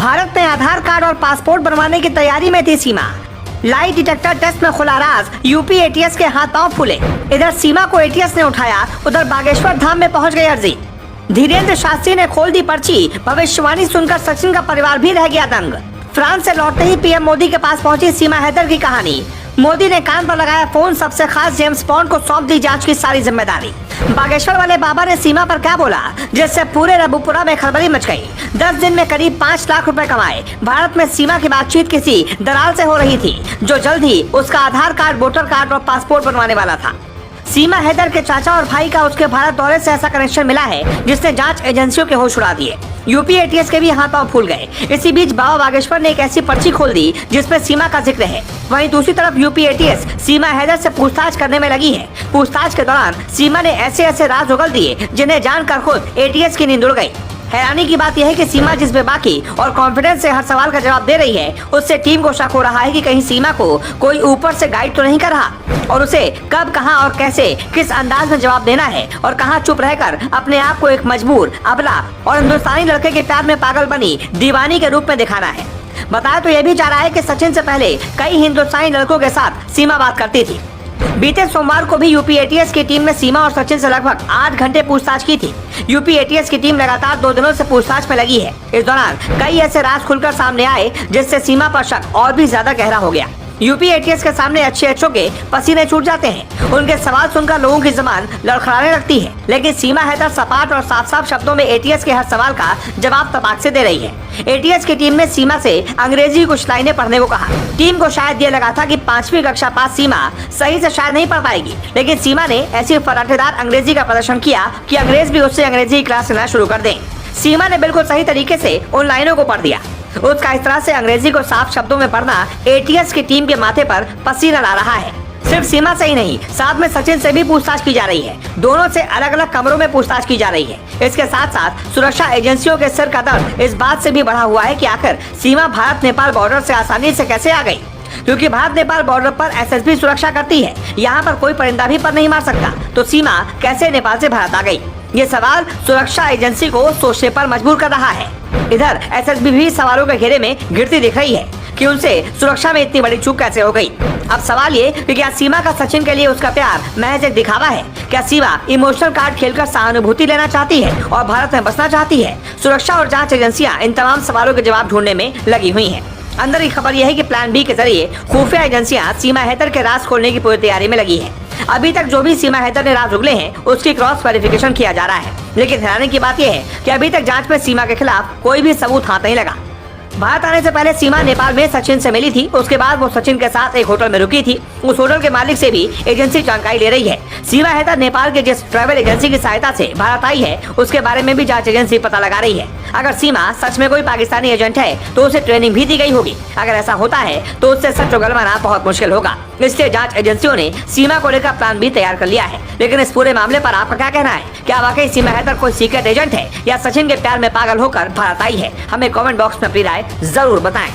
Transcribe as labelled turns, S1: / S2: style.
S1: भारत में आधार कार्ड और पासपोर्ट बनवाने की तैयारी में थी सीमा। लाई डिटेक्टर टेस्ट में खुला राज, यूपी एटीएस के हाथ पांव फूले। इधर सीमा को एटीएस ने उठाया, उधर बागेश्वर धाम में पहुंच गई अर्जी। धीरेन्द्र शास्त्री ने खोल दी पर्ची, भविष्यवाणी सुनकर सचिन का परिवार भी रह गया दंग। फ्रांस से लौटते ही पीएम मोदी के पास पहुंची सीमा हैदर की कहानी। मोदी ने कान पर लगाया फोन, सबसे खास जेम्स बॉन्ड को सौंप दी जांच की सारी जिम्मेदारी। बागेश्वर वाले बाबा ने सीमा पर क्या बोला, जिससे पूरे रबुपुरा में खलबली मच गई। 10 दिन में करीब 5 लाख रुपए कमाए। भारत में सीमा की बातचीत किसी दलाल से हो रही थी, जो जल्द ही उसका आधार कार्ड, वोटर कार्ड और पासपोर्ट बनवाने वाला था। सीमा हैदर के चाचा और भाई का उसके भारत दौरे से ऐसा कनेक्शन मिला है जिसने जांच एजेंसियों के होश उड़ा दिए। यूपी एटीएस के भी हाथ पांव फूल गए। इसी बीच बाबा बागेश्वर ने एक ऐसी पर्ची खोल दी जिसमें सीमा का जिक्र है। वहीं दूसरी तरफ यूपी एटीएस सीमा हैदर से पूछताछ करने में लगी है। पूछताछ के दौरान सीमा ने ऐसे ऐसे राज उगल दिए जिन्हें जानकर खुद एटीएस की नींद उड़ गई। हैरानी की बात यह है कि सीमा जिस बेबाकी और कॉन्फिडेंस से हर सवाल का जवाब दे रही है, उससे टीम को शक हो रहा है कि कहीं सीमा को कोई ऊपर से गाइड तो नहीं कर रहा और उसे कब, कहां और कैसे, किस अंदाज में जवाब देना है और कहां चुप रहकर अपने आप को एक मजबूर, अबला और हिंदुस्तानी लड़के के प्यार में पागल बनी दीवानी के रूप में दिखाना है। बताया तो ये भी जा रहा है कि सचिन से पहले कई हिंदुस्तानी लड़कों के साथ सीमा बात करती थी। बीते सोमवार को भी यूपी एटीएस की टीम ने सीमा और सचिन से लगभग 8 घंटे पूछताछ की थी। यूपी एटीएस की टीम लगातार 2 दिनों से पूछताछ में लगी है। इस दौरान कई ऐसे राज खुलकर सामने आए जिससे सीमा पर शक और भी ज्यादा गहरा हो गया। यूपी एटीएस के सामने अच्छे अच्छों के पसीने छूट जाते हैं। उनके सवाल सुनकर लोगों की जुबान लड़खड़ाने लगती है, लेकिन सीमा हैदर सपाट और साफ साफ शब्दों में एटीएस के हर सवाल का जवाब तपाक से दे रही है। एटीएस की टीम ने सीमा से अंग्रेजी कुछ लाइनें पढ़ने को कहा। टीम को शायद ये लगा था कि 5वीं कक्षा पास सीमा सही से शायद नहीं पढ़ पाएगी, लेकिन सीमा ने ऐसी फराटेदार अंग्रेजी का प्रदर्शन किया कि अंग्रेज भी उससे अंग्रेजी की क्लास लेना शुरू कर दें। सीमा ने बिल्कुल सही तरीके से उन लाइनों को पढ़ दिया। उसका इस तरह से अंग्रेजी को साफ शब्दों में पढ़ना एटीएस की टीम के माथे पर पसीना ला रहा है। सिर्फ सीमा से ही नहीं, साथ में सचिन से भी पूछताछ की जा रही है। दोनों से अलग अलग कमरों में पूछताछ की जा रही है। इसके साथ साथ सुरक्षा एजेंसियों के सिर का दर्द इस बात से भी बढ़ा हुआ है कि आखिर सीमा भारत नेपाल बॉर्डर से आसानी से कैसे आ गई, क्योंकि भारत नेपाल बॉर्डर पर एसएसबी सुरक्षा करती है। यहाँ पर कोई परिंदा भी पर नहीं मार सकता, तो सीमा कैसे नेपाल से भारत आ गई? ये सवाल सुरक्षा एजेंसी को सोचने पर मजबूर कर रहा है। इधर एसएसबी भी सवालों के घेरे में गिरती दिख रही है कि उनसे सुरक्षा में इतनी बड़ी चूक कैसे हो गई। अब सवाल ये कि क्या सीमा का सचिन के लिए उसका प्यार महज एक दिखावा है? क्या सीमा इमोशनल कार्ड खेलकर सहानुभूति लेना चाहती है और भारत में बसना चाहती है? सुरक्षा और जांच एजेंसियां इन तमाम सवालों के जवाब ढूंढने में लगी हुई हैं। अंदर की खबर यह है कि प्लान बी के जरिए खुफिया एजेंसियां सीमा हैदर के राज खोलने की पूरी तैयारी में लगी है। अभी तक जो भी सीमा हैदर ने राज उगले हैं, उसकी क्रॉस वेरिफिकेशन किया जा रहा है, लेकिन हैरानी की बात यह है कि अभी तक जांच में सीमा के खिलाफ कोई भी सबूत हाथ नहीं लगा। भारत आने से पहले सीमा नेपाल में सचिन से मिली थी। उसके बाद वो सचिन के साथ एक होटल में रुकी थी। उस होटल के मालिक से भी एजेंसी जानकारी ले रही है। सीमा हैदर नेपाल के जिस ट्रैवल एजेंसी की सहायता से भारत आई है, उसके बारे में भी जांच एजेंसी पता लगा रही है। अगर सीमा सच में कोई पाकिस्तानी एजेंट है तो उसे ट्रेनिंग भी दी गई होगी। अगर ऐसा होता है तो उससे सच उगलवाना बहुत मुश्किल होगा। इसलिए जांच एजेंसियों ने सीमा को लेकर प्लान भी तैयार कर लिया है। लेकिन इस पूरे मामले पर आपका क्या कहना है? क्या वाकई सीमा हैदर कोई सीक्रेट एजेंट है या सचिन के प्यार में पागल होकर भारत आई है? हमें कमेंट बॉक्स में अपनी राय जरूर बताएं।